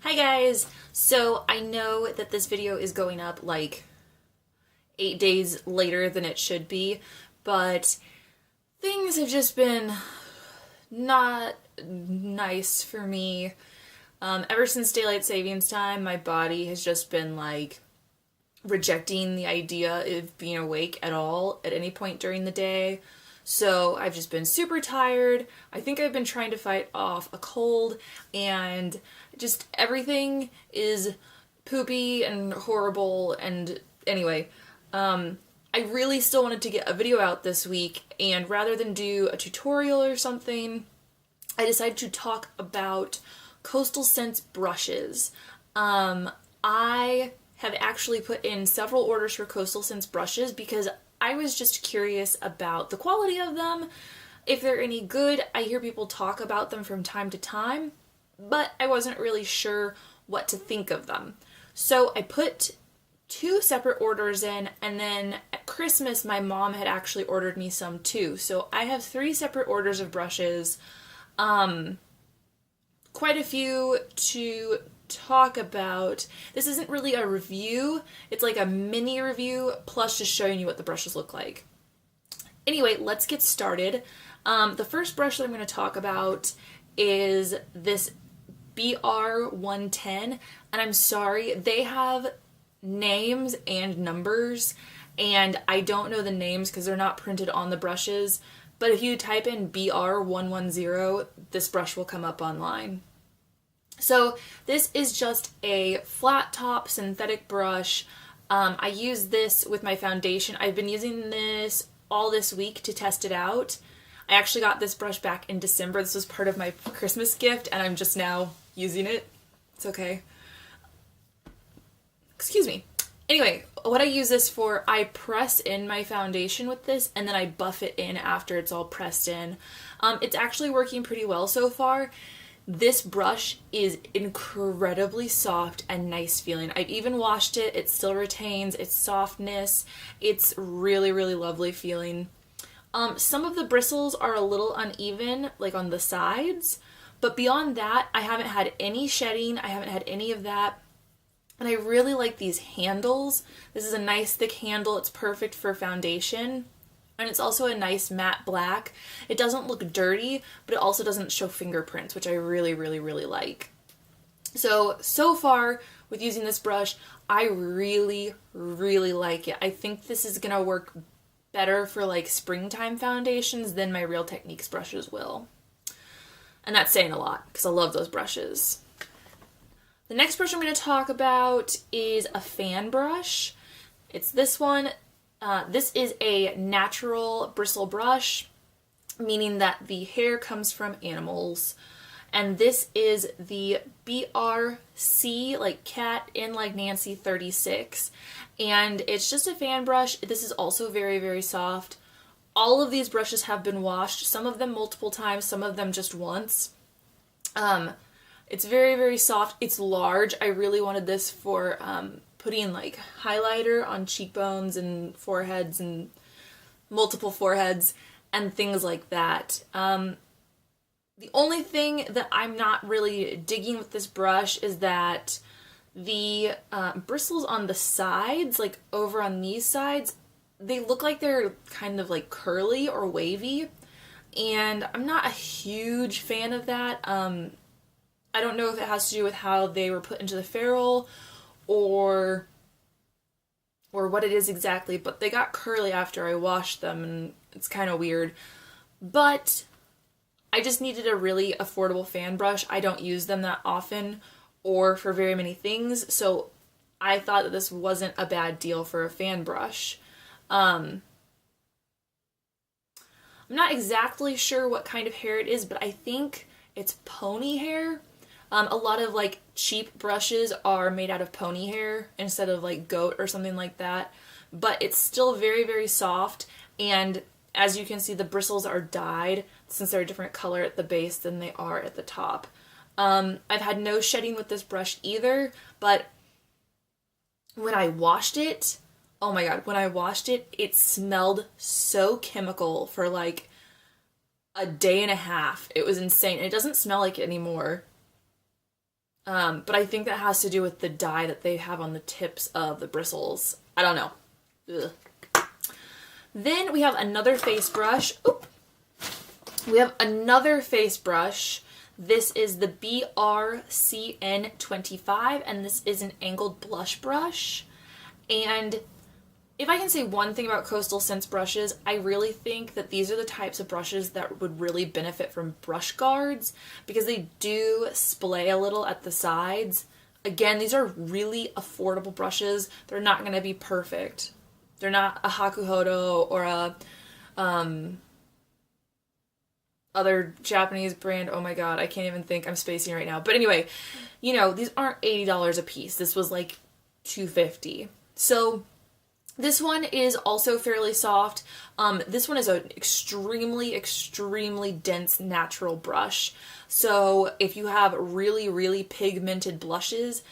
Hi guys! So I know that this video is going up like 8 days later than it should be, but things have just been not nice for me. Ever since daylight savings time, my body has just been like rejecting the idea of being awake at all at any point during the day. So I've just been super tired. I think I've been trying to fight off a cold, and just everything is poopy and horrible. And anyway, I really still wanted to get a video out this week, and rather than do a tutorial or something, I decided to talk about Coastal Scents brushes. I have actually put in several orders for Coastal Scents brushes because I was just curious about the quality of them, if they're any good. I hear people talk about them from time to time, but I wasn't really sure what to think of them. So I put 2 separate orders in, and then at Christmas my mom had actually ordered me some too. So I have 3 separate orders of brushes, quite a few to talk about. This isn't really a review, it's like a mini review plus just showing you what the brushes look like. Anyway, let's get started. The first brush that I'm going to talk about is this BR110, and I'm sorry, they have names and numbers, and I don't know the names because they're not printed on the brushes, but if you type in BR110, this brush will come up online. So this is just a flat top synthetic brush. I use this with my foundation. I've been using this all this week to test it out. I actually got this brush back in December. This was part of my Christmas gift, and I'm just now using it. It's okay. Excuse me. Anyway, what I use this for, I press in my foundation with this, and then I buff it in after it's all pressed in. It's actually working pretty well so far. This brush is incredibly soft and nice feeling. I've even washed it. It still retains its softness. It's really, really lovely feeling. Some of the bristles are a little uneven, like on the sides, but beyond that, I haven't had any shedding. I haven't had any of that. And I really like these handles. This is a nice thick handle. It's perfect for foundation. And it's also a nice matte black. It doesn't look dirty, but it also doesn't show fingerprints, which I really, really, really like. So far with using this brush, I really, really like it. I think this is gonna work better for like springtime foundations than my Real Techniques brushes will. And that's saying a lot because I love those brushes. The next brush I'm going to talk about is a fan brush. It's this one. This is a natural bristle brush, meaning that the hair comes from animals. And this is the BRC, like cat in like Nancy 36. And it's just a fan brush. This is also very, very soft. All of these brushes have been washed, some of them multiple times, some of them just once. It's very, very soft. It's large. I really wanted this for putting like highlighter on cheekbones and foreheads and multiple foreheads and things like that. The only thing that I'm not really digging with this brush is that the bristles on the sides, like over on these sides, they look like they're kind of like curly or wavy, and I'm not a huge fan of that. I don't know if it has to do with how they were put into the ferrule or what it is exactly, but they got curly after I washed them, and it's kind of weird. But I just needed a really affordable fan brush. I don't use them that often or for very many things, so I thought that this wasn't a bad deal for a fan brush. I'm not exactly sure what kind of hair it is, but I think it's pony hair. A lot of like cheap brushes are made out of pony hair instead of like goat or something like that, but it's still very, very soft, and as you can see, the bristles are dyed since they're a different color at the base than they are at the top. I've had no shedding with this brush either, but when I washed it, oh my god, when I washed it, it smelled so chemical for like a day and a half. It was insane. It doesn't smell like it anymore. But I think that has to do with the dye that they have on the tips of the bristles. I don't know. Ugh. Then we have another face brush. Oop. We have another face brush. This is the BRCN25, and this is an angled blush brush. And if I can say one thing about Coastal Scents brushes, I really think that these are the types of brushes that would really benefit from brush guards because they do splay a little at the sides. Again, these are really affordable brushes. They're not going to be perfect. They're not a Hakuhodo or a other Japanese brand. Oh my god, I can't even think. I'm spacing right now. But anyway, you know, these aren't $80 a piece. This was like $250. So this one is also fairly soft. This one is an extremely, extremely dense natural brush. So if you have really, really pigmented blushes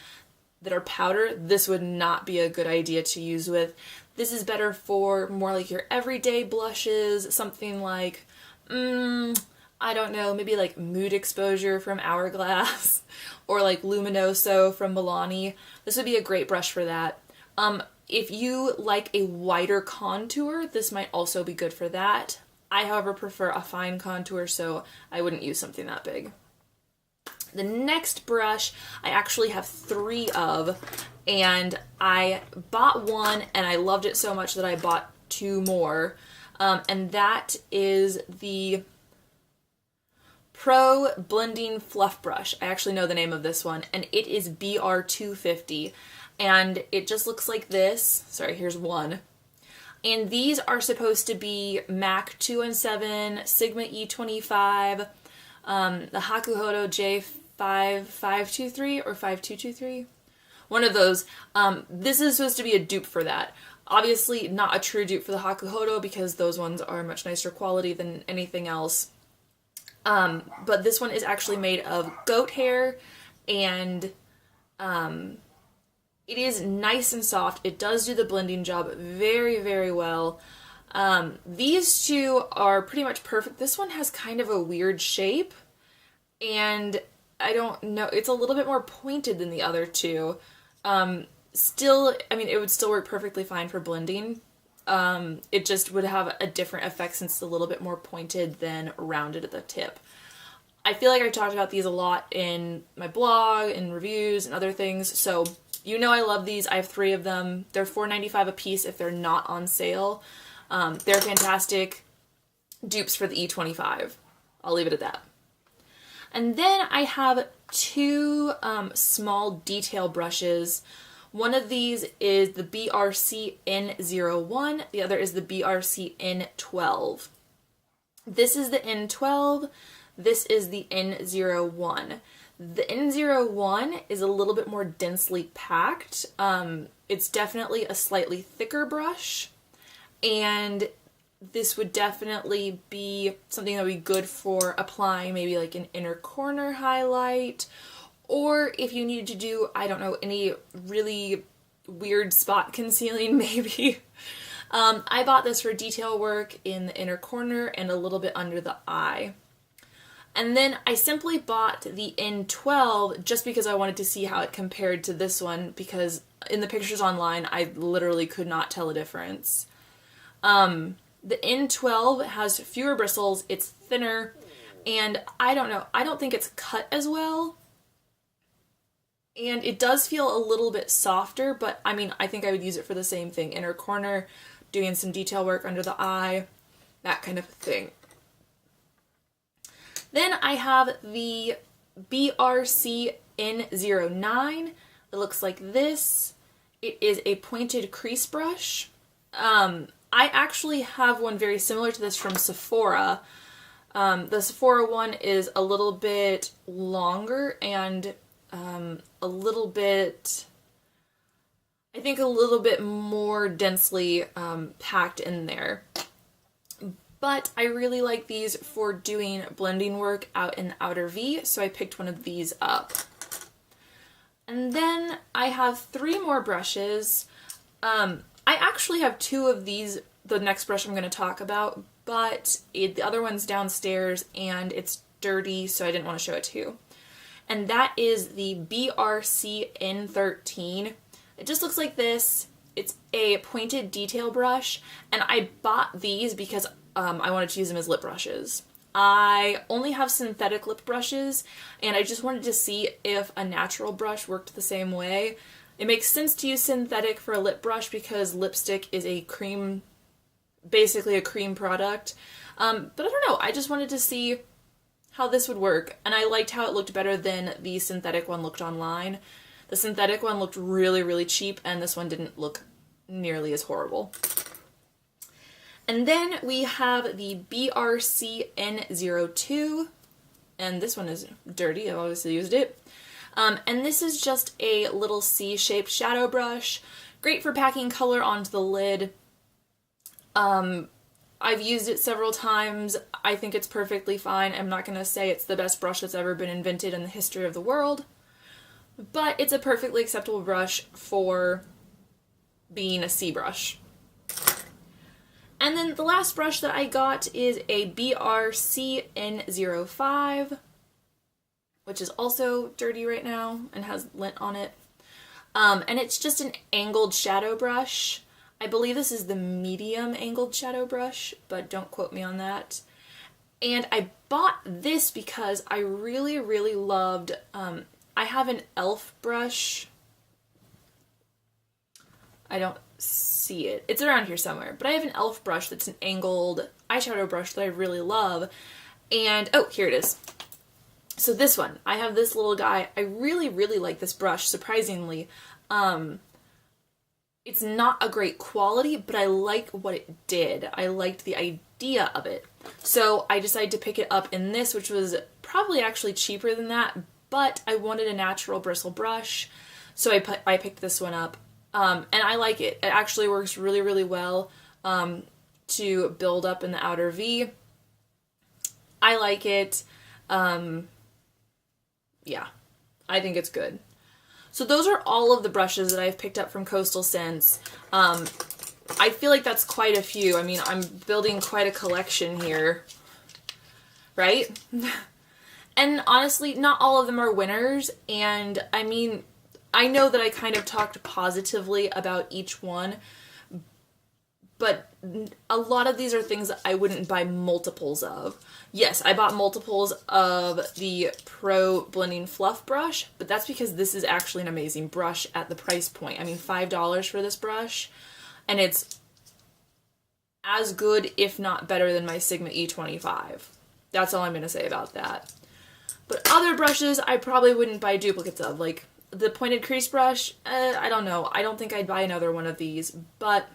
that are powder, this would not be a good idea to use with. This is better for more like your everyday blushes, something like, I don't know, maybe like Mood Exposure from Hourglass or like Luminoso from Milani. This would be a great brush for that. If you like a wider contour, this might also be good for that. I, however, prefer a fine contour, so I wouldn't use something that big. The next brush I actually have 3 of, and I bought one and I loved it so much that I bought 2 more, and that is the Pro Blending Fluff Brush. I actually know the name of this one, and it is BR250. And it just looks like this. Sorry, here's one. And these are supposed to be MAC 217, Sigma E25, the Hakuhodo J5523 or 5223. One of those. This is supposed to be a dupe for that. Obviously not a true dupe for the Hakuhodo because those ones are much nicer quality than anything else. But this one is actually made of goat hair, and it is nice and soft. It does do the blending job very, very well. These two are pretty much perfect. This one has kind of a weird shape, and I don't know, it's a little bit more pointed than the other two. Still, I mean, it would still work perfectly fine for blending. It just would have a different effect since it's a little bit more pointed than rounded at the tip. I feel like I've talked about these a lot in my blog and reviews and other things, so you know I love these. I have 3 of them. They're $4.95 a piece if they're not on sale. They're fantastic dupes for the E25. I'll leave it at that. And then I have 2 small detail brushes. One of these is the BRC N01. The other is the BRC N12. This is the N12. This is the N01. The N01 is a little bit more densely packed. It's definitely a slightly thicker brush, and this would definitely be something that would be good for applying maybe like an inner corner highlight, or if you needed to do, I don't know, any really weird spot concealing maybe. I bought this for detail work in the inner corner and a little bit under the eye. And then I simply bought the N12 just because I wanted to see how it compared to this one, because in the pictures online, I literally could not tell a difference. The N12 has fewer bristles, it's thinner, and I don't know, I don't think it's cut as well. And it does feel a little bit softer, but I mean, I think I would use it for the same thing. Inner corner, doing some detail work under the eye, that kind of thing. Then I have the BRC N09. It looks like this. It is a pointed crease brush. I actually have one very similar to this from Sephora. The Sephora one is a little bit longer and a little bit, I think a little bit more densely packed in there. But I really like these for doing blending work out in the outer V, so I picked one of these up. And then I have 3 more brushes. I actually have 2 of these, the next brush I'm going to talk about, but the other one's downstairs and it's dirty, so I didn't want to show it to you. and that is the BRC N13. It just looks like this. It's a pointed detail brush, and I bought these because I wanted to use them as lip brushes. I only have synthetic lip brushes, and I just wanted to see if a natural brush worked the same way. It makes sense to use synthetic for a lip brush because lipstick is a cream, basically a cream product. But I don't know, I just wanted to see how this would work, and I liked how it looked better than the synthetic one looked online. The synthetic one looked really, really cheap, and this one didn't look nearly as horrible. And then we have the BRC N02, and this one is dirty, I've obviously used it. And this is just a little C-shaped shadow brush, great for packing color onto the lid. I've used it several times. I think it's perfectly fine. I'm not going to say it's the best brush that's ever been invented in the history of the world, but it's a perfectly acceptable brush for being a C brush. And then the last brush that I got is a BRC N05, which is also dirty right now and has lint on it. And it's just an angled shadow brush. I believe this is the medium angled shadow brush, but don't quote me on that. And I bought this because I really, really loved, I have an e.l.f. brush. I don't see it. It's around here somewhere, but I have an e.l.f. brush that's an angled eyeshadow brush that I really love. And, oh, here it is. So this one, I have this little guy. I really, really like this brush, surprisingly. It's not a great quality, but I like what it did. I liked the idea of it. So I decided to pick it up in this, which was probably actually cheaper than that, but I wanted a natural bristle brush, so I picked this one up. And I like it. It actually works really, really well to build up in the outer V. I like it. Yeah, I think it's good. So those are all of the brushes that I've picked up from Coastal Scents. I feel like that's quite a few. I mean, I'm building quite a collection here, right? And honestly, not all of them are winners. And I mean, I know that I kind of talked positively about each one, but a lot of these are things that I wouldn't buy multiples of. Yes, I bought multiples of the Pro Blending Fluff brush, but that's because this is actually an amazing brush at the price point. I mean, $5 for this brush, and it's as good, if not better, than my Sigma E25. That's all I'm going to say about that. But other brushes, I probably wouldn't buy duplicates of. Like, the pointed crease brush, I don't know. I don't think I'd buy another one of these, but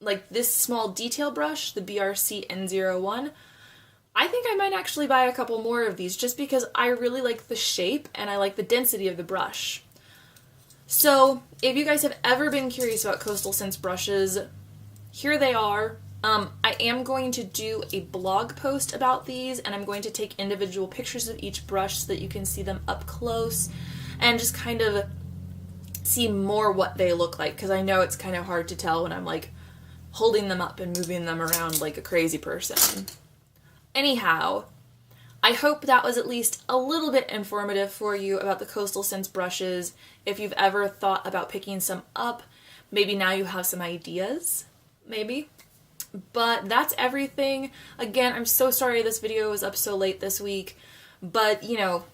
like this small detail brush, the BRC N01, I think I might actually buy a couple more of these just because I really like the shape and I like the density of the brush. So if you guys have ever been curious about Coastal Scents brushes, here they are. I am going to do a blog post about these, and I'm going to take individual pictures of each brush so that you can see them up close and just kind of see more what they look like, because I know it's kind of hard to tell when I'm like holding them up and moving them around like a crazy person. Anyhow, I hope that was at least a little bit informative for you about the Coastal Scents brushes. If you've ever thought about picking some up, maybe now you have some ideas, maybe. But that's everything. Again, I'm so sorry this video was up so late this week, but you know,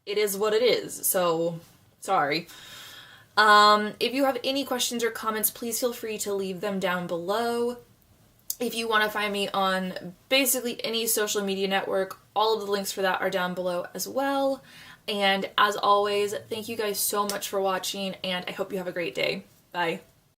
it is what it is, so sorry. If you have any questions or comments, please feel free to leave them down below. If you want to find me on basically any social media network, all of the links for that are down below as well. And as always, thank you guys so much for watching, and I hope you have a great day. Bye.